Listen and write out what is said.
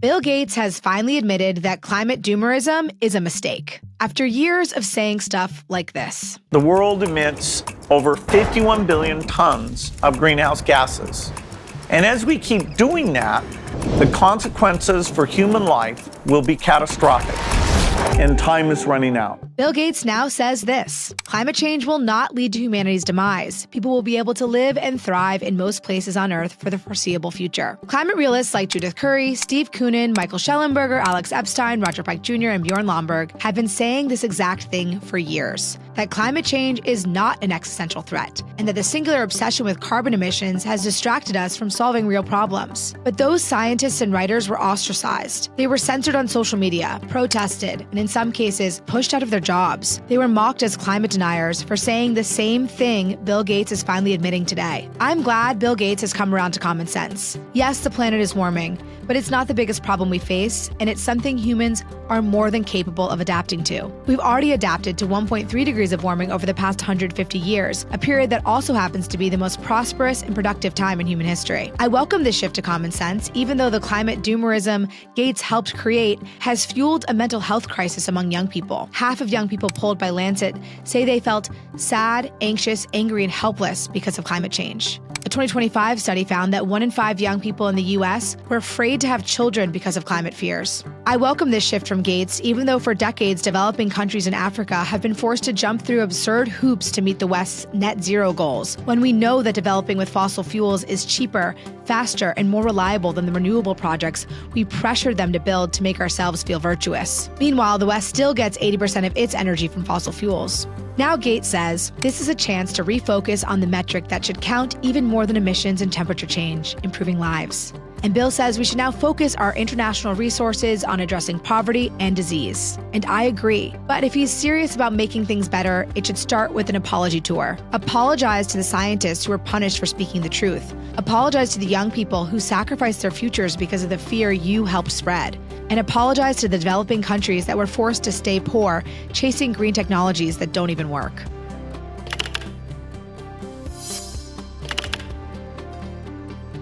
Bill Gates has finally admitted that climate doomerism is a mistake, after years of saying stuff like this. The world emits over 51 billion tons of greenhouse gases. And as we keep doing that, the consequences for human life will be catastrophic. And time is running out. Bill Gates now says this: climate change will not lead to humanity's demise. People will be able to live and thrive in most places on Earth for the foreseeable future. Climate realists like Judith Curry, Steve Koonin, Michael Schellenberger, Alex Epstein, Roger Pike Jr., and Bjorn Lomborg have been saying this exact thing for years: that climate change is not an existential threat, and that the singular obsession with carbon emissions has distracted us from solving real problems. But those scientists and writers were ostracized. They were censored on social media, protested, and in some cases, pushed out of their jobs. They were mocked as climate deniers for saying the same thing Bill Gates is finally admitting today. I'm glad Bill Gates has come around to common sense. Yes, the planet is warming, but it's not the biggest problem we face, and it's something humans are more than capable of adapting to. We've already adapted to 1.3 degrees of warming over the past 150 years, a period that also happens to be the most prosperous and productive time in human history. I welcome this shift to common sense, even though the climate doomerism Gates helped create has fueled a mental health crisis among young people. Half of young people polled by Lancet say they felt sad, anxious, angry, and helpless because of climate change. A 2025 study found that 1 in 5 young people in the U.S. were afraid to have children because of climate fears. I welcome this shift from Gates, even though for decades developing countries in Africa have been forced to jump through absurd hoops to meet the West's net zero goals, when we know that developing with fossil fuels is cheaper, faster, and more reliable than the renewable projects we pressured them to build to make ourselves feel virtuous. Meanwhile, the West still gets 80% of its energy from fossil fuels. Now Gates says this is a chance to refocus on the metric that should count even more than emissions and temperature change: improving lives. And Bill says we should now focus our international resources on addressing poverty and disease. And I agree. But if he's serious about making things better, it should start with an apology tour. Apologize to the scientists who were punished for speaking the truth. Apologize to the young people who sacrificed their futures because of the fear you helped spread. And apologize to the developing countries that were forced to stay poor, chasing green technologies that don't even work.